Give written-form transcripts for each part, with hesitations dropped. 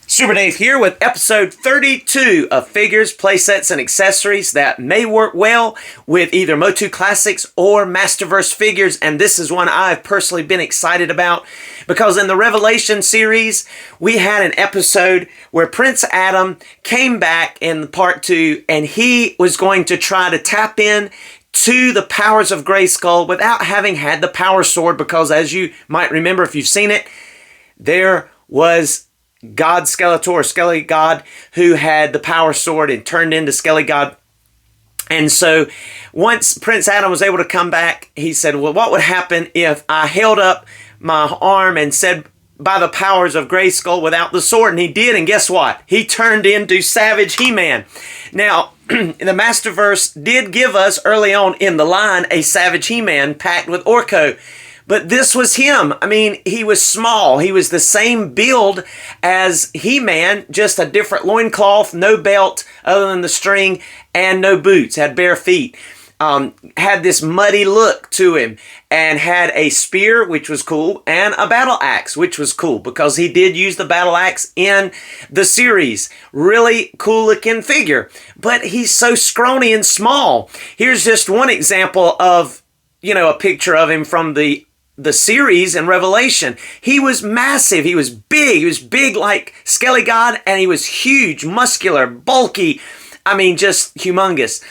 Super Dave here with episode 32 of Figures, Playsets, and Accessories that may work well with either MOTU Classics or Masterverse figures, and this is one I've personally been excited about because in the Revelation series, we had an episode where Prince Adam came back in part 2 and he was going to try to tap in to the powers of Grayskull without having had the power sword, because as you might remember if you've seen it, there was God Skeletor, Skelly God, who had the power sword and turned into Skelly God. And so once Prince Adam was able to come back, he said, well, what would happen if I held up my arm and said, by the powers of Grayskull without the sword? And he did, and guess what? He turned into Savage He-Man. Now, the Masterverse did give us early on in the line a Savage He-Man packed with Orko. But this was him. I mean, he was small. He was the same build as He-Man, just a different loincloth, no belt other than the string, and no boots, had bare feet. Had this muddy look to him, and had a spear, which was cool, and a battle axe, which was cool, because he did use the battle axe in the series. Really cool looking figure. But he's so scrawny and small. Here's just one example of, a picture of him from the series in Revelation. He was massive. He was big. He was big like Skelly God, and he was huge, muscular, bulky. I mean, just humongous.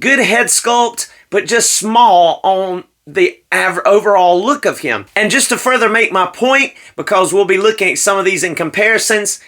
Good head sculpt, but just small on the overall look of him. And just to further make my point, because we'll be looking at some of these in comparisons,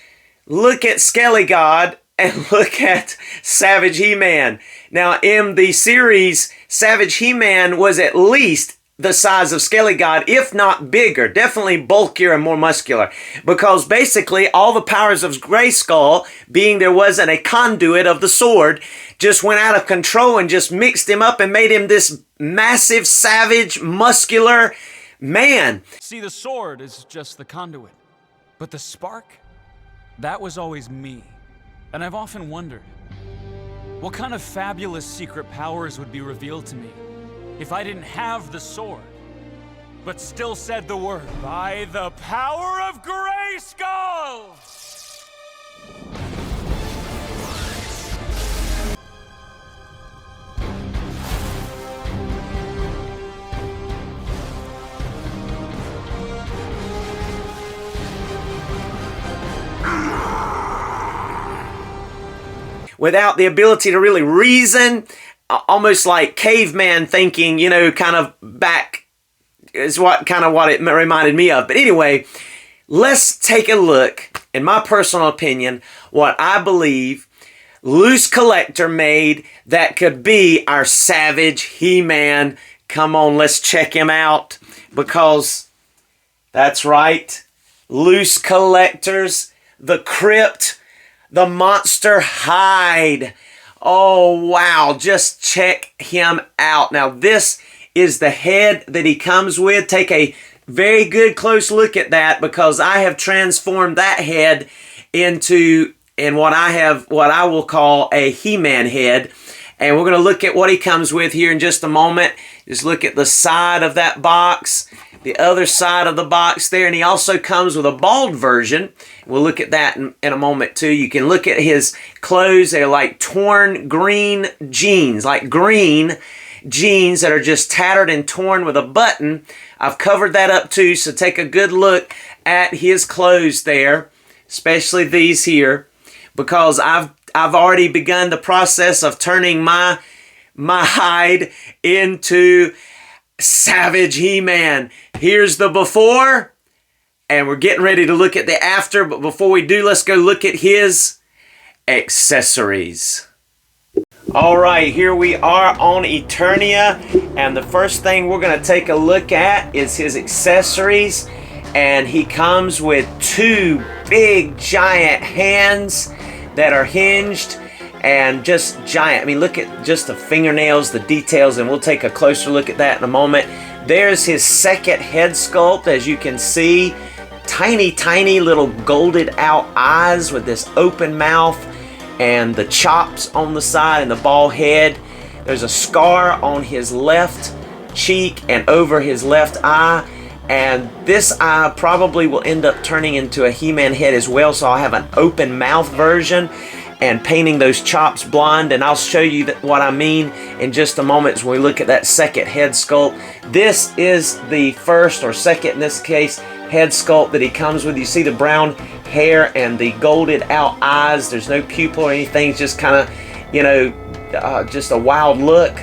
look at Skelly God and look at Savage He-Man. Now, in the series, Savage He-Man was at least the size of Skelly God, if not bigger, definitely bulkier and more muscular, because basically all the powers of Grayskull, being there wasn't a conduit of the sword, just went out of control and just mixed him up and made him this massive, savage, muscular man. See, the sword is just the conduit, but the spark, that was always me. And I've often wondered, what kind of fabulous secret powers would be revealed to me if I didn't have the sword, but still said the word, by the power of Grayskull! Without the ability to really reason, almost like caveman thinking, kind of back is what it reminded me of. But anyway, let's take a look, in my personal opinion, what I believe Loose Collector made that could be our Savage He-Man. Come on, let's check him out, because that's right, Loose Collectors, the Crypt, the monster Hyde. Oh, wow. Just check him out. Now, this is the head that he comes with. Take a very good close look at that, because I have transformed that head into what I will call a He-Man head. And we're going to look at what he comes with here in just a moment. Just look at the side of that box, the other side of the box there. And he also comes with a bald version. We'll look at that in a moment too. You can look at his clothes. They're like torn green jeans, like green jeans that are just tattered and torn with a button. I've covered that up too, so take a good look at his clothes there, especially these here, because I've already begun the process of turning my Hyde into Savage He-Man. Here's the before, and we're getting ready to look at the after, but before we do, let's go look at his accessories. All right, here we are on Eternia, and the first thing we're going to take a look at is his accessories. and he comes with 2 big giant hands that are hinged and just giant. I mean, look at just the fingernails, the details, and we'll take a closer look at that in a moment. There's his second head sculpt, as you can see. Tiny little golded out eyes with this open mouth and the chops on the side and the bald head. There's a scar on his left cheek and over his left eye, and this eye probably will end up turning into a He-Man head as well, so I'll have an open mouth version and painting those chops blonde, and I'll show you what I mean in just a moment when we look at that second head sculpt. This is the first, or second in this case, head sculpt that he comes with. You see the brown hair and the golded out eyes. There's no pupil or anything, it's just kind of, you know, just a wild look.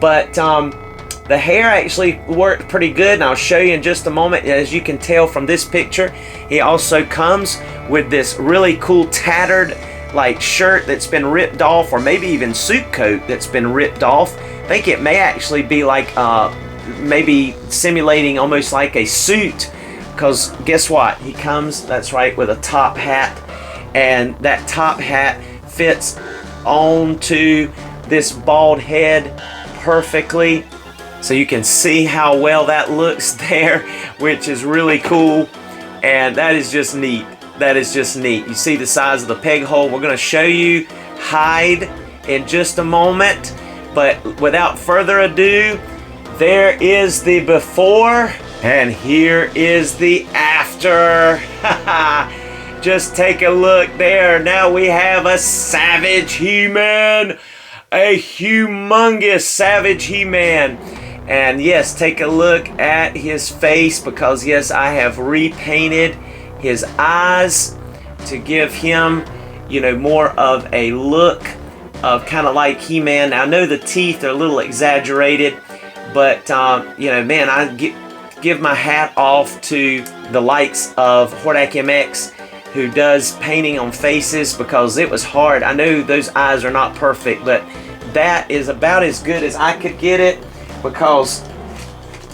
But the hair actually worked pretty good, and I'll show you in just a moment. As you can tell from this picture, he also comes with this really cool tattered like shirt that's been ripped off, or maybe even suit coat that's been ripped off. I think it may actually be like maybe simulating almost like a suit, because guess what? He comes, that's right, with a top hat, and that top hat fits onto this bald head perfectly. So you can see how well that looks there, which is really cool, and that is just neat. That is just neat. You see the size of the peg hole. We're going to show you Hyde in just a moment, but without further ado, there is the before, and here is the after. Just take a look there. Now we have a savage He-Man, a humongous savage He-Man. And yes, take a look at his face, because yes, I have repainted his eyes to give him, you know, more of a look of kind of like He-Man. Now, I know the teeth are a little exaggerated, but you know, man, I give my hat off to the likes of Hordak MX, who does painting on faces, because it was hard. I know those eyes are not perfect, but that is about as good as I could get it, because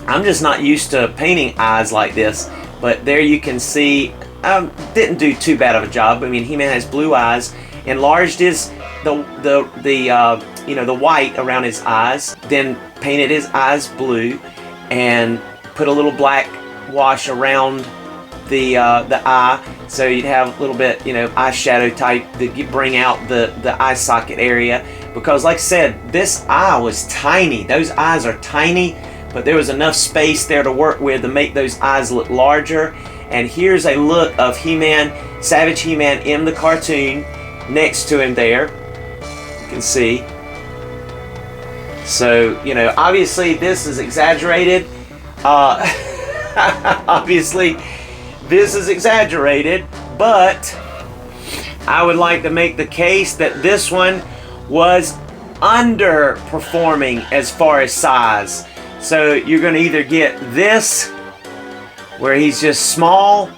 I'm just not used to painting eyes like this. But there you can see, I didn't do too bad of a job. I mean, He-Man has blue eyes. Enlarged his you know, the white around his eyes, then painted his eyes blue, and put a little black wash around the eye, so you'd have a little bit, you know, eyeshadow type to bring out the eye socket area. Because like I said, this eye was tiny. Those eyes are tiny, but there was enough space there to work with to make those eyes look larger. And here's a look of He-Man, Savage He-Man in the cartoon next to him there. You can see. So, you know, obviously this is exaggerated. Obviously this is exaggerated, but I would like to make the case that this one was underperforming as far as size. So you're going to either get this, where he's just small,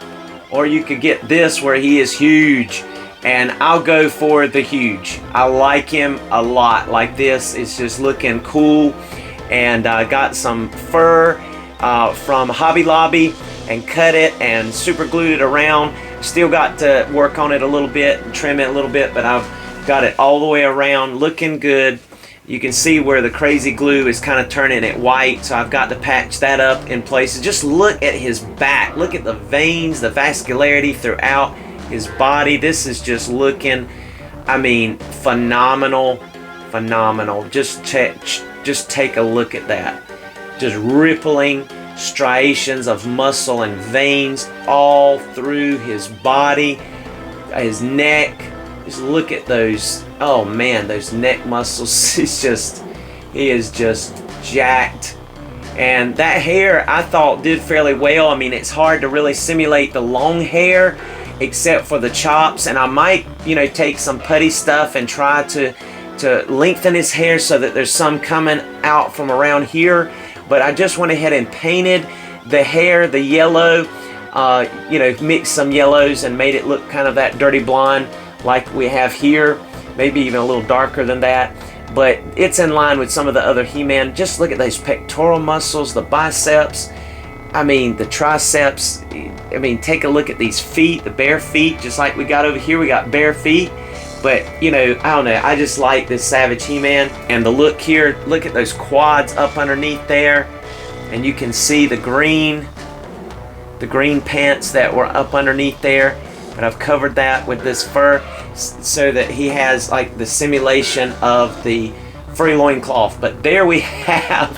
or you could get this where he is huge. And I'll go for the huge. I like him a lot. Like this, it's just looking cool. And I got some fur from Hobby Lobby and cut it and super glued it around. Still got to work on it a little bit and trim it a little bit, but I've got it all the way around, looking good. You can see where the crazy glue is kind of turning it white, so I've got to patch that up in places. Just look at his back. Look at the veins, the vascularity throughout his body. This is just looking, I mean, phenomenal, phenomenal. Just take a look at that. Just rippling striations of muscle and veins all through his body, his neck. Just look at those. Oh man, those neck muscles. He is just jacked. And that hair, I thought, did fairly well. I mean, it's hard to really simulate the long hair except for the chops, and I might, you know, take some putty stuff and try to lengthen his hair so that there's some coming out from around here. But I just went ahead and painted the hair, the yellow, you know, mixed some yellows and made it look kind of that dirty blonde like we have here, maybe even a little darker than that. But it's in line with some of the other He-Man. Just look at those pectoral muscles, the biceps. I mean, the triceps, I mean, take a look at these feet, the bare feet, just like we got over here, we got bare feet. But, you know, I don't know, I just like this Savage He-Man. And the look here, look at those quads up underneath there. And you can see the green pants that were up underneath there. But I've covered that with this fur so that he has like the simulation of the furry loincloth. But there we have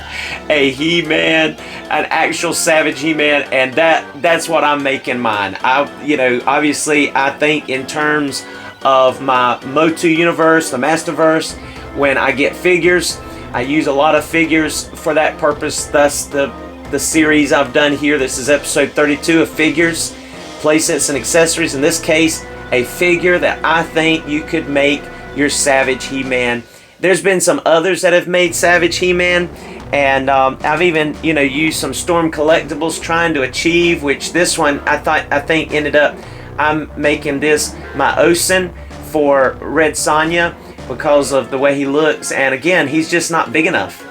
a He-Man, an actual Savage He-Man, and that's what I'm making mine. You know, obviously I think in terms of my MOTU universe, the Masterverse, when I get figures, I use a lot of figures for that purpose. Thus the series I've done here. This is episode 32 of figures, playsets, and accessories. In this case, a figure that I think you could make your Savage He-Man. There's been some others that have made Savage He-Man, and I've even, you know, used some Storm collectibles trying to achieve, which this one I think ended up, I'm making this my Osen for Red Sonja because of the way he looks. And again, he's just not big enough.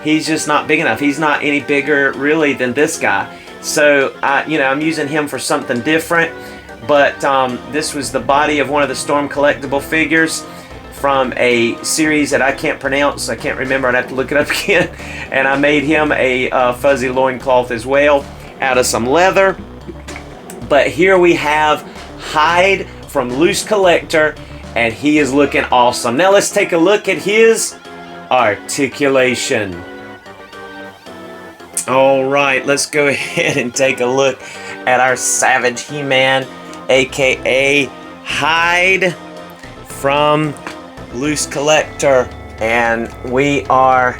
He's just not big enough. He's not any bigger really than this guy. So you know, I'm using him for something different. But this was the body of one of the Storm collectible figures from a series that I can't pronounce. I can't remember. I'd have to look it up again. And I made him a fuzzy loincloth as well out of some leather. But here we have Hyde from Loose Collector, and he is looking awesome. Now let's take a look at his articulation. Alright, let's go ahead and take a look at our Savage He-Man, aka Hyde from Loose Collector, and we are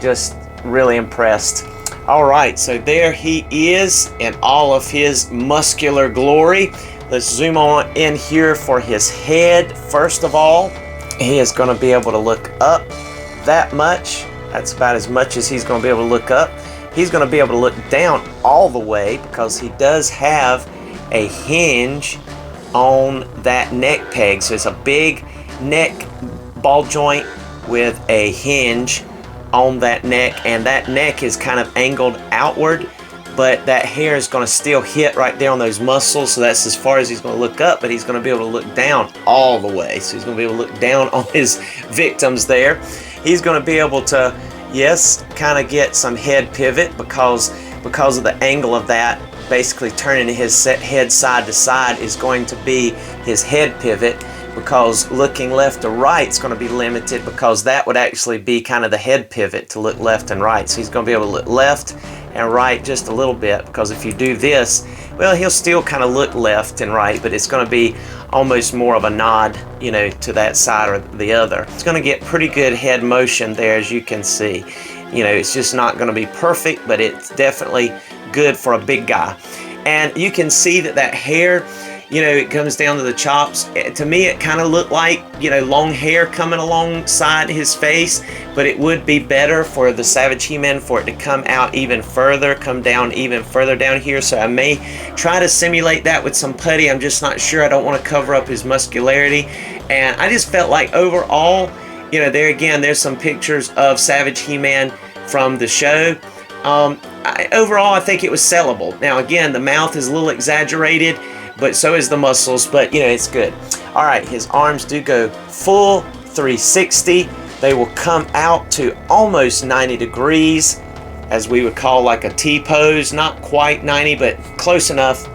just really impressed. Alright, so there he is in all of his muscular glory. Let's zoom on in here for his head. First of all, he is going to be able to look up that much. That's about as much as he's going to be able to look up. He's going to be able to look down all the way because he does have a hinge on that neck peg. So it's a big neck ball joint with a hinge on that neck, and that neck is kind of angled outward, but that hair is going to still hit right there on those muscles. So that's as far as he's going to look up, but he's going to be able to look down all the way. So he's going to be able to look down on his victims there. He's going to be able to, yes, kind of get some head pivot because of the angle of that. Basically turning his head side to side is going to be his head pivot, because looking left to right is going to be limited, because that would actually be kind of the head pivot to look left and right. So he's going to be able to look left and right just a little bit, because if you do this, well, he'll still kind of look left and right, but it's going to be almost more of a nod, you know, to that side or the other. It's going to get pretty good head motion there, as you can see. You know, it's just not going to be perfect, but it's definitely good for a big guy. And you can see that hair, you know, it comes down to the chops. To me, it kind of looked like, you know, long hair coming alongside his face, but it would be better for the Savage He-Man for it to come out even further, come down even further down here. So I may try to simulate that with some putty. I'm just not sure. I don't want to cover up his muscularity. And I just felt like overall, you know, there again, there's some pictures of Savage He-Man from the show. Overall, I think it was sellable. Now, again, the mouth is a little exaggerated, but so is the muscles, but you know, it's good. All right, his arms do go full 360. They will come out to almost 90 degrees, as we would call like a T-pose. Not quite 90, but close enough.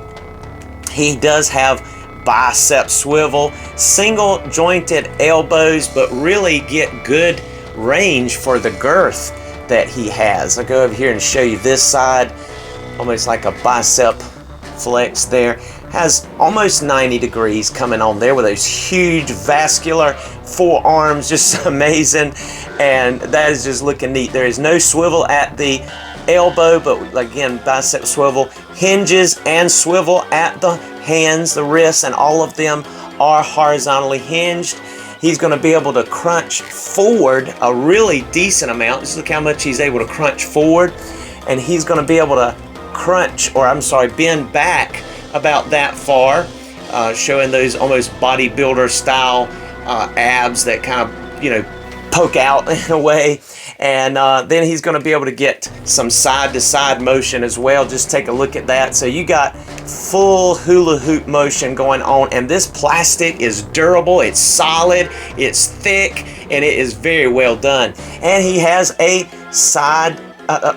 He does have bicep swivel, single jointed elbows, but really get good range for the girth that he has. I'll go over here and show you this side, almost like a bicep flex there. Has almost 90 degrees coming on there with those huge vascular forearms, just amazing. And that is just looking neat. There is no swivel at the elbow, but again, bicep swivel, hinges and swivel at the hands, the wrists, and all of them are horizontally hinged. He's going to be able to crunch forward a really decent amount. Just look how much he's able to crunch forward. And he's going to be able to bend back about that far, showing those almost bodybuilder style abs that kind of, you know, poke out in a way. And then he's going to be able to get some side-to-side motion as well. Just take a look at that. So you got full hula hoop motion going on, and this plastic is durable, it's solid, it's thick, and it is very well done. And he has a side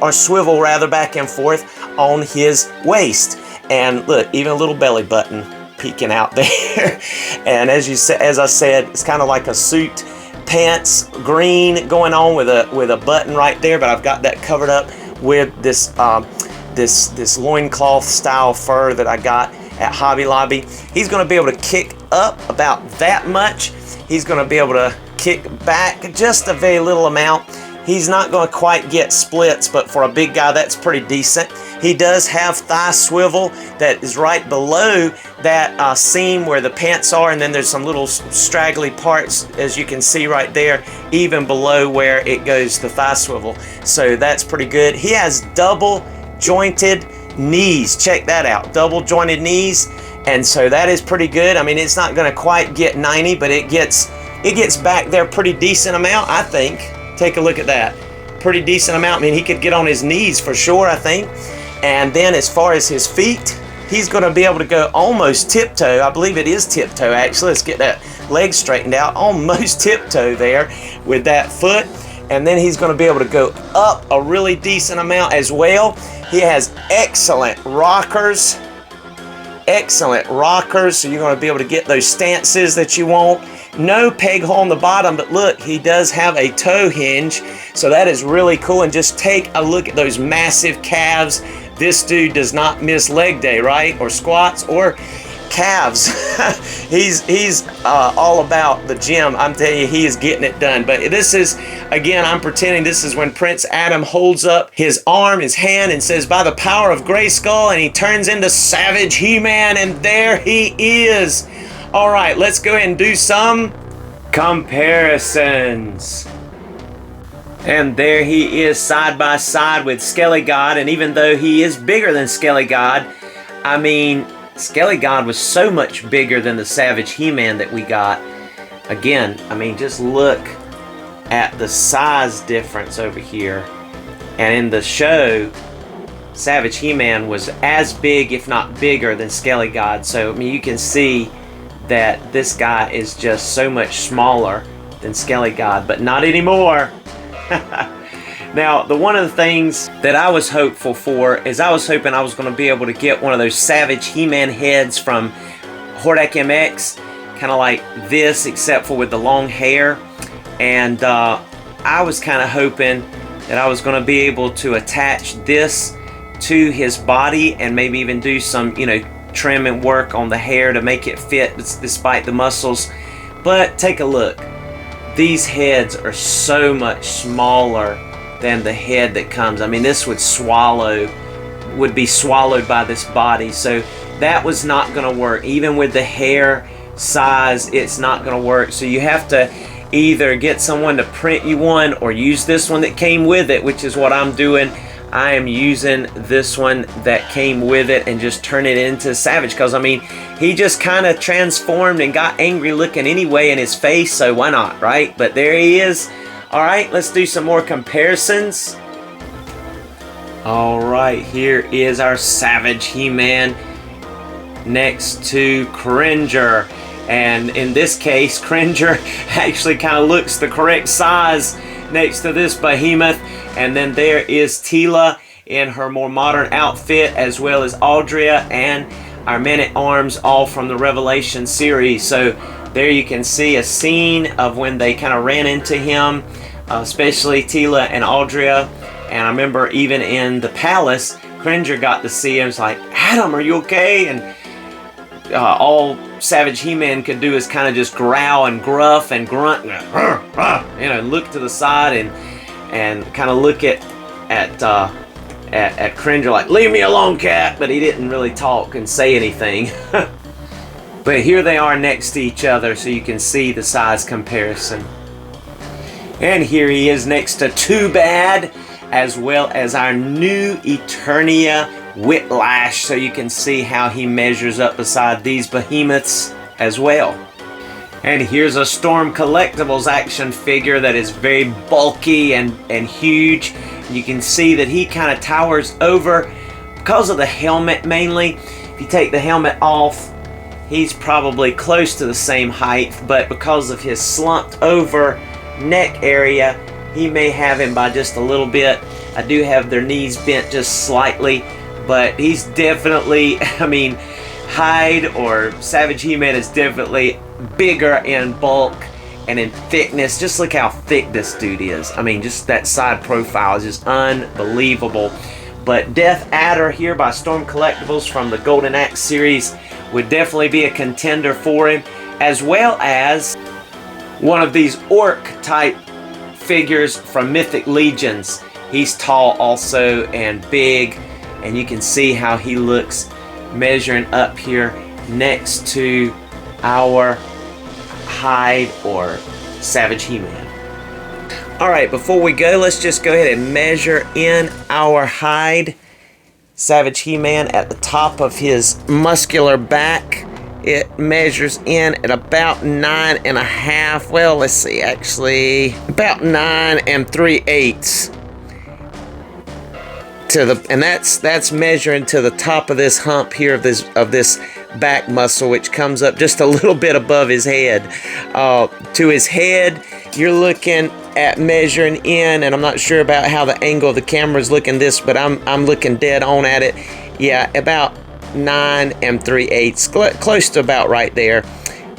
or swivel rather back and forth on his waist, and look, even a little belly button peeking out there. And as I said, it's kind of like a suit pants green going on with a button right there, but I've got that covered up with this this loincloth style fur that I got at Hobby Lobby. He's going to be able to kick up about that much. He's going to be able to kick back just a very little amount. He's not going to quite get splits, but for a big guy, that's pretty decent. He does have thigh swivel that is right below that seam where the pants are, and then there's some little straggly parts, as you can see right there, even below where it goes the thigh swivel. So that's pretty good. He has double jointed knees. Check that out, double jointed knees, and so that is pretty good. I mean, it's not going to quite get 90, but it gets back there pretty decent amount, I think. Take a look at that, pretty decent amount. I mean, he could get on his knees for sure, I think. And then as far as his feet, he's going to be able to go almost tiptoe. I believe it is tiptoe, actually. Let's get that leg straightened out. Almost tiptoe there with that foot. And then he's going to be able to go up a really decent amount as well. He has excellent rockers. Excellent rockers. So you're going to be able to get those stances that you want. No peg hole on the bottom, but look, he does have a toe hinge. So that is really cool. And just take a look at those massive calves. This dude does not miss leg day, right? Or squats or calves. he's all about the gym. I'm telling you, he is getting it done. But this is, again, I'm pretending this is when Prince Adam holds up his arm, his hand, and says, "By the power of Grayskull," and he turns into Savage He-Man, and there he is. All right, let's go ahead and do some comparisons. And there he is side by side with Skelly God, and even though he is bigger than Skelly God, I mean, Skelly God was so much bigger than the Savage He-Man that we got. Again, I mean, just look at the size difference over here. And in the show, Savage He-Man was as big, if not bigger, than Skelly God. So, I mean, you can see that this guy is just so much smaller than Skelly God, but not anymore. Now, one of the things that I was hopeful for is I was hoping I was going to be able to get one of those Savage He-Man heads from Hordak MX, kind of like this, except for with the long hair. And I was kind of hoping that I was going to be able to attach this to his body and maybe even do some, trim and work on the hair to make it fit despite the muscles. But take a look. These heads are so much smaller than the head that comes. I mean, this would be swallowed by this body. So that was not going to work. Even with the hair size, it's not going to work. So you have to either get someone to print you one or use this one that came with it, which is what I'm doing. I am using this one that came with it and just turn it into Savage, because I mean, he just kind of transformed and got angry looking anyway in his face, so why not, right? But there he is. All right, let's do some more comparisons. All right, here is our Savage He-Man next to Cringer. And in this case, Cringer actually kind of looks the correct size next to this behemoth. And then there is Teela in her more modern outfit, as well as Aldrea and our Man-at-Arms, all from the Revelation series. So there you can see a scene of when they kind of ran into him, especially Teela and Aldrea. And I remember even in the palace, Cringer got to see him. It's like, "Adam, are you okay?" And all Savage He-Man could do is kind of just growl and gruff and grunt, look to the side and kind of look at Cringer like, "Leave me alone, cat." But he didn't really talk and say anything. But here they are next to each other, so you can see the size comparison. And here he is next to Too Bad, as well as our new Eternia Whiplash, so you can see how he measures up beside these behemoths as well. And here's a Storm Collectibles action figure that is very bulky and huge. You can see that he kind of towers over because of the helmet mainly. If you take the helmet off, he's probably close to the same height, but because of his slumped over neck area, he may have him by just a little bit. I do have their knees bent just slightly, but he's definitely, I mean, Hyde or Savage He-Man is definitely bigger in bulk and in thickness. Just look how thick this dude is. I mean, just that side profile is just unbelievable. But Death Adder here by Storm Collectibles from the Golden Axe series would definitely be a contender for him, as well as one of these orc type figures from Mythic Legions. He's tall also and big, and you can see how he looks measuring up here next to our Hyde or Savage He-Man. Alright, before we go, let's just go ahead and measure in our Hyde Savage He-Man at the top of his muscular back. It measures in at about 9.5. Well, let's see, actually, about 9 3/8 to the, and that's measuring to the top of this hump here of this back muscle, which comes up just a little bit above his head. To his head, you're looking at measuring in, and I'm not sure about how the angle of the camera is looking this, but I'm looking dead on at it. Yeah, about 9 3/8, close to about right there,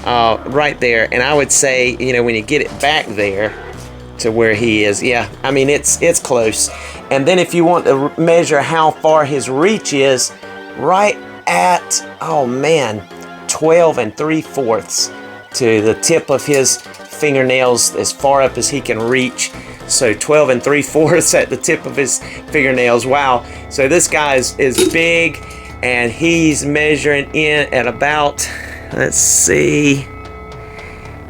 and I would say, you know, when you get it back there to where he is, yeah, I mean it's close. And then if you want to measure how far his reach is, right at, oh man, 12 3/4 to the tip of his fingernails, as far up as he can reach. So 12 3/4 at the tip of his fingernails. Wow. So this guy is big, and he's measuring in at about, let's see,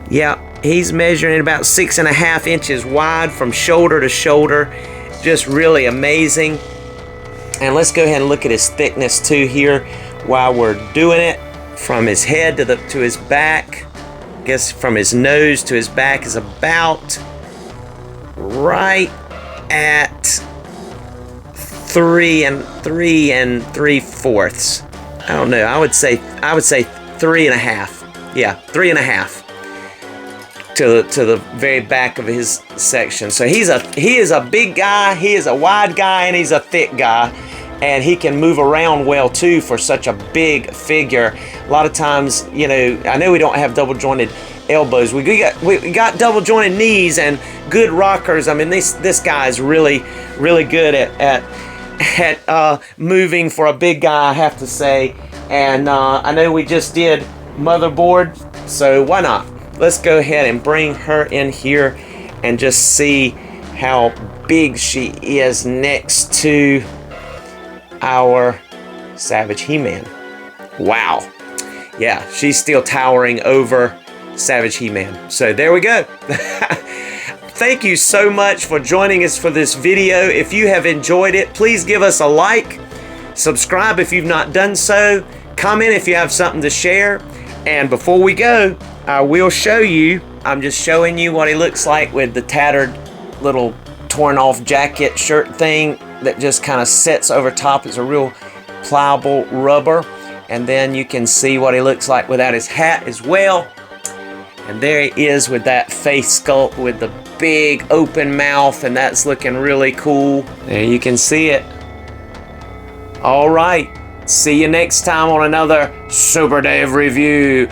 yeah, he's measuring about 6.5 inches wide from shoulder to shoulder. Just really amazing. And let's go ahead and look at his thickness too here while we're doing it. From his head to his back, I guess from his nose to his back is about right at 3 3/4. I don't know. I would say 3.5. Yeah, 3.5 to the very back of his section. So he is a big guy. He is a wide guy, and he's a thick guy, and he can move around well too for such a big figure. A lot of times, you know, I know we don't have double jointed elbows. We got double jointed knees and good rockers. I mean, this guy is really good at moving for a big guy, I have to say. And I know we just did Motherboard, so why not? Let's go ahead and bring her in here and just see how big she is next to our Savage He-Man. Wow. Yeah, she's still towering over Savage He-Man. So there we go. Thank you so much for joining us for this video. If you have enjoyed it, please give us a like, subscribe if you've not done so, comment if you have something to share, and before we go, I will show you, I'm just showing you what he looks like with the tattered little torn off jacket shirt thing that just kind of sits over top. It's a real pliable rubber. And then you can see what he looks like without his hat as well. And there he is with that face sculpt with the big open mouth, and that's looking really cool. There you can see it. All right, see you next time on another Super Dave review.